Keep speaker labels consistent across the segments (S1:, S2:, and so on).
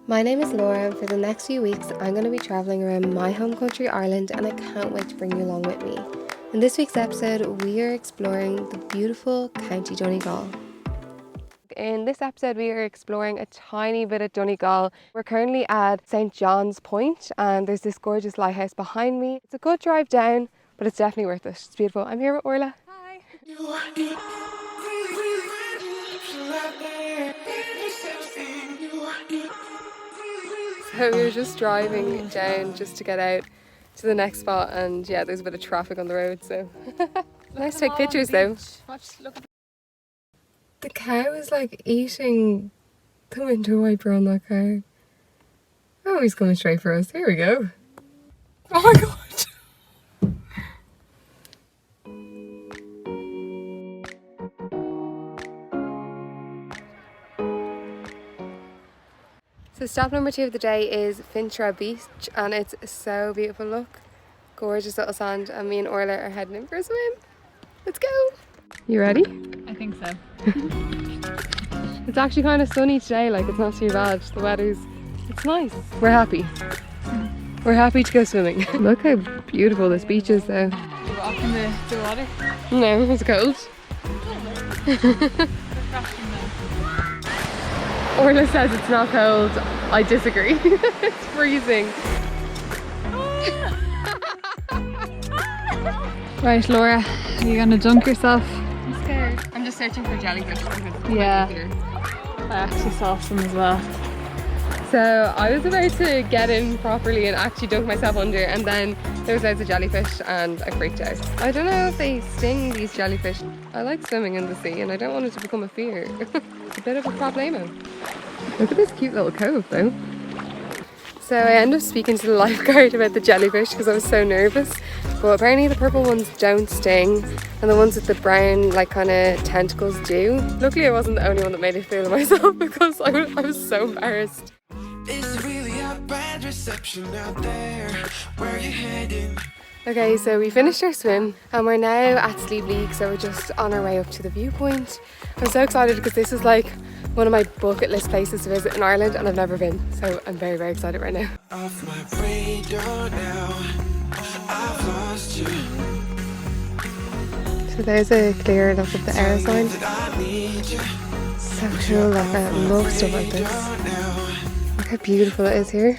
S1: My name is Laura, and for the next few weeks I'm going to be travelling around my home country Ireland, and I can't wait to bring you along with me. In this week's episode we are exploring the beautiful County Donegal. In this episode we are exploring a tiny bit of Donegal. We're currently at St John's Point and there's this gorgeous lighthouse behind me. It's a good drive down, but it's definitely worth it. It's beautiful. I'm here with Orla. Hi. So we were just driving down just to get out to the next spot, and yeah, there's a bit of traffic on the road, so nice to take pictures though. The cow is like eating the window wiper on that car. Oh, he's coming straight for us. Here we go. Oh my god. So stop number 2 of the day is Fintan Beach, and it's so beautiful. Look, gorgeous little sand, and me and Orla are heading in for a swim. Let's go. You ready?
S2: I think so.
S1: It's actually kind of sunny today, like it's not too bad. The it's nice. We're happy. We're happy to go swimming. Look how beautiful this beach is though.
S2: You walk in the water?
S1: No, it's cold. Orla says it's not cold. I disagree. It's freezing. Right, Laura, are you gonna dunk yourself?
S2: I'm scared. I'm just searching for jellyfish.
S1: Yeah.
S2: I actually saw some as well.
S1: So I was about to get in properly and actually dunk myself under, and then there was loads of jellyfish and I freaked out. I don't know if they sting, these jellyfish. I like swimming in the sea and I don't want it to become a fear. It's a bit of a problemo. Look at this cute little cove though. So I ended up speaking to the lifeguard about the jellyfish because I was so nervous, but apparently the purple ones don't sting and the ones with the brown like kind of tentacles do. Luckily I wasn't the only one that made a fool of myself because I was so embarrassed. Is really a bad reception out there? Where are you heading? Okay, so we finished our swim and we're now at Slieve League, so we're just on our way up to the viewpoint. I'm so excited because this is like one of my bucket list places to visit in Ireland and I've never been, so I'm very, very excited right now. Off my radar now, I've lost you. So there's a clear look of the air sign. So cool, like I love stuff like this. Look how beautiful it is here.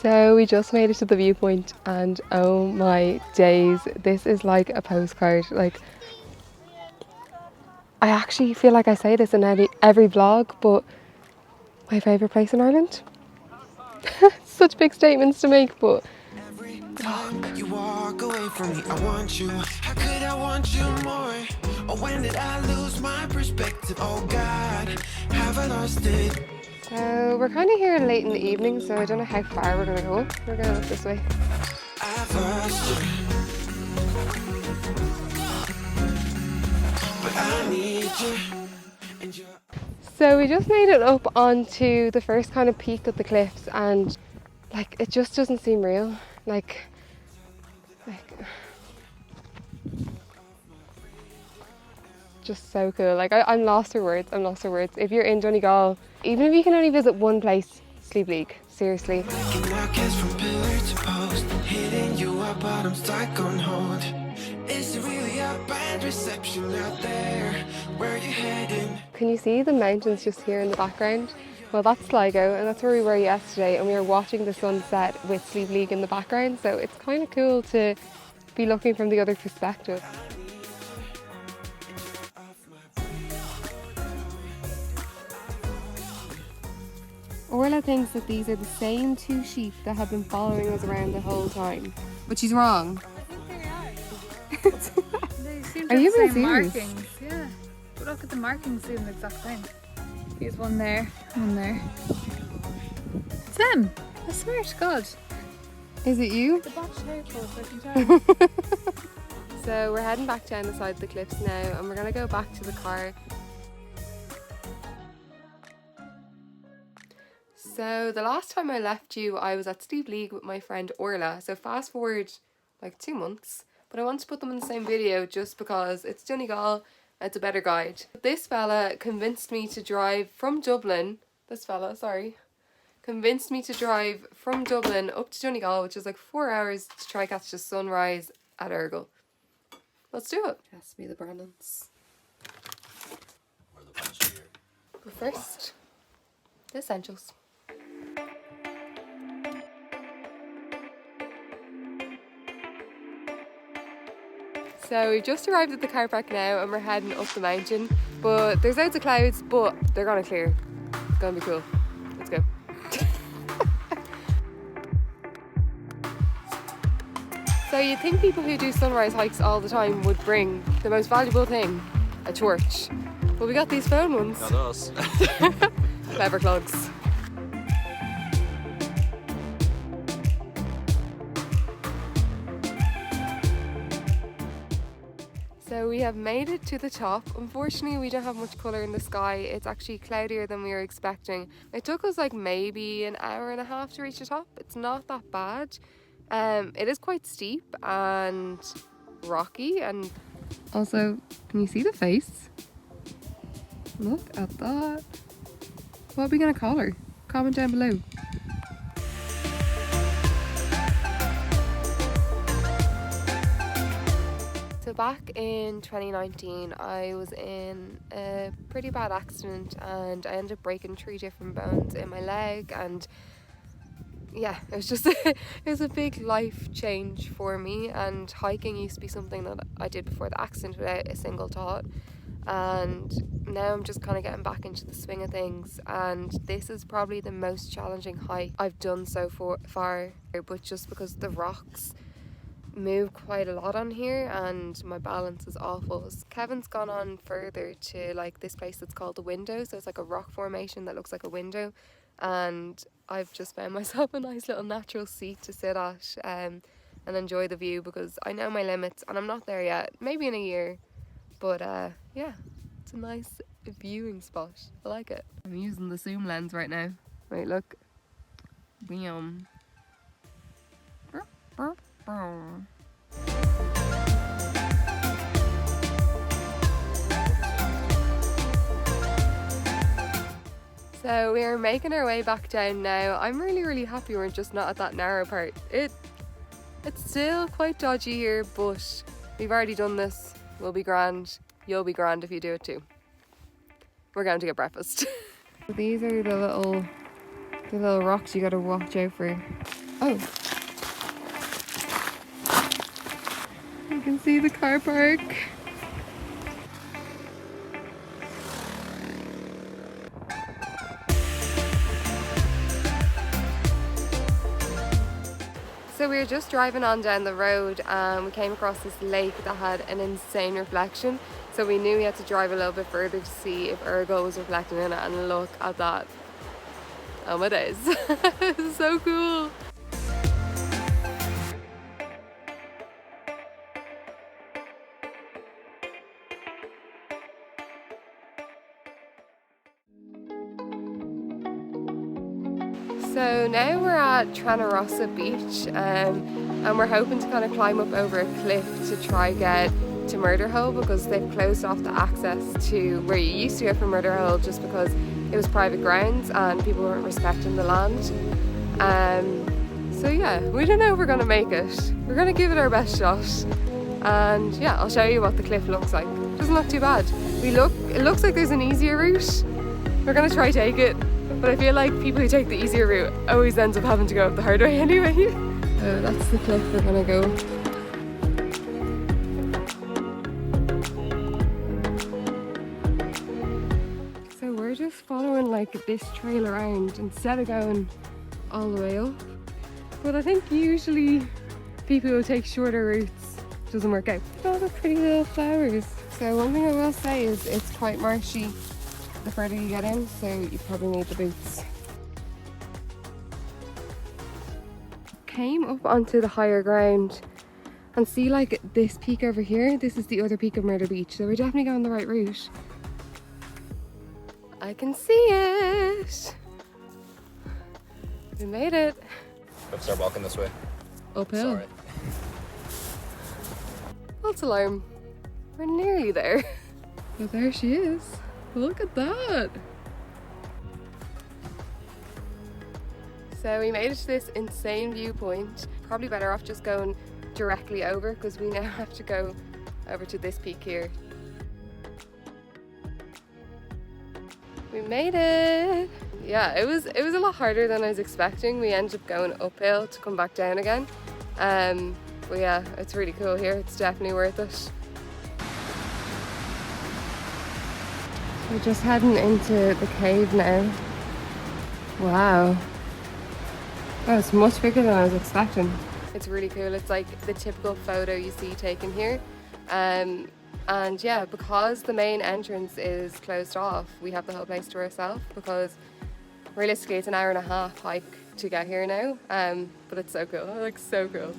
S1: So we just made it to the viewpoint and oh my days, this is like a postcard. Like, I actually feel like I say this in every vlog, but my favourite place in Ireland. Such big statements to make, but look. You walk away from me, I want you. How could I want you more? Or when did I lose my perspective? Oh God, have I lost it? So we're kind of here late in the evening, so I don't know how far we're going to go. We're going to look this way. I've lost you. But I need you. So we just made it up onto the first kind of peak of the cliffs, and like it just doesn't seem real. Like just so cool. Like I'm lost for words. If you're in Donegal, even if you can only visit one place, Slieve League, seriously. Can you see the mountains just here in the background? Well, that's Sligo, and that's where we were yesterday, and we were watching the sunset with Slieve League in the background, so it's kind of cool to be looking from the other perspective. Orla thinks that these are the same 2 sheep that have been following us around the whole time. But she's wrong.
S2: I think they are. They seem to
S1: Are
S2: have
S1: you
S2: the
S1: being
S2: same
S1: serious?
S2: markings. Yeah. But look at the markings, seem the exact same. Here's one there, one there. It's them. I swear to God.
S1: Is it you?
S2: The botched hair post, I can tell.
S1: So we're heading back down the side of the cliffs now, and we're going to go back to the car. So the last time I left you, I was at Slieve League with my friend Orla. So fast forward like 2 months, but I want to put them in the same video just because it's Donegal, it's a better guide. This fella convinced me to drive from Dublin, convinced me to drive from Dublin up to Donegal, which is like 4 hours, to try catch the sunrise at Errigal. Let's do it. It has to be the Brandons. But first, the essentials. So we've just arrived at the car park now and we're heading up the mountain. But there's loads of clouds, but they're gonna clear. It's gonna be cool. Let's go. So you'd think people who do sunrise hikes all the time would bring the most valuable thing, a torch. But we got these phone ones.
S3: Not us.
S1: Clever clogs. So we have made it to the top. Unfortunately, we don't have much colour in the sky. It's actually cloudier than we were expecting. It took us like maybe an hour and a half to reach the top. It's not that bad. It is quite steep and rocky, and also, can you see the face? Look at that. What are we gonna call her? Comment down below. So back in 2019, I was in a pretty bad accident and I ended up breaking 3 different bones in my leg, and yeah, it was just it was a big life change for me. And hiking used to be something that I did before the accident without a single thought, and now I'm just kind of getting back into the swing of things, and this is probably the most challenging hike I've done so far, but just because the rocks move quite a lot on here and my balance is awful. So Kevin's gone on further to like this place that's called the Window, so it's like a rock formation that looks like a window, and I've just found myself a nice little natural seat to sit at and enjoy the view, because I know my limits and I'm not there yet, maybe in a year, but yeah, it's a nice viewing spot. I like it. I'm using the zoom lens right now. Wait, look. Bam. So we are making our way back down now. I'm really happy we're just not at that narrow part. It's still quite dodgy here, but we've already done this. We'll be grand. You'll be grand if you do it too. We're going to get breakfast. These are the little rocks you gotta watch out for. Oh. You can see the car park. So we were just driving on down the road and we came across this lake that had an insane reflection. So we knew we had to drive a little bit further to see if Errigal was reflecting in it, and look at that. Oh my days. This is so cool. So now we're at Tranorossa Beach and we're hoping to kind of climb up over a cliff to try get to Murderhole, because they've closed off the access to where you used to go from Murderhole just because it was private grounds and people weren't respecting the land. So yeah, we don't know if we're going to make it. We're going to give it our best shot, and yeah, I'll show you what the cliff looks like. It doesn't look too bad. It looks like there's an easier route. We're going to try take it. But I feel like people who take the easier route always ends up having to go up the hard way anyway. Oh, that's the cliff we're gonna go. So we're just following like this trail around instead of going all the way up. But I think usually people who take shorter routes doesn't work out. Oh, the pretty little flowers. So one thing I will say is it's quite marshy the further you get in, so you probably need the boots. Came up onto the higher ground and see like this peak over here. This is the other peak of Murder Beach, so we're definitely going the right route. I can see it. We made it.
S3: Let's start walking this way.
S1: Uphill.
S3: Sorry.
S1: False alarm. We're nearly there. But there she is. Look at that. So we made it to this insane viewpoint. Probably better off just going directly over because we now have to go over to this peak here. We made it! Yeah, it was a lot harder than I was expecting. We ended up going uphill to come back down again. But yeah, it's really cool here. It's definitely worth it. We're just heading into the cave now. Wow. Oh, it's much bigger than I was expecting. It's really cool. It's like the typical photo you see taken here. And yeah, because the main entrance is closed off, we have the whole place to ourselves because realistically it's an hour and a half hike to get here now. But it's so cool. It looks so cool.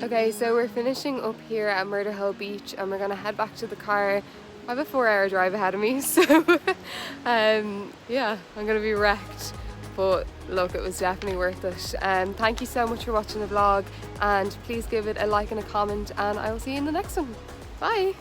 S1: Okay, so we're finishing up here at Murderhill Beach and we're gonna head back to the car. I have a 4-hour drive ahead of me, so yeah, I'm gonna be wrecked. But look, it was definitely worth it. Thank you so much for watching the vlog and please give it a like and a comment and I will see you in the next one. Bye!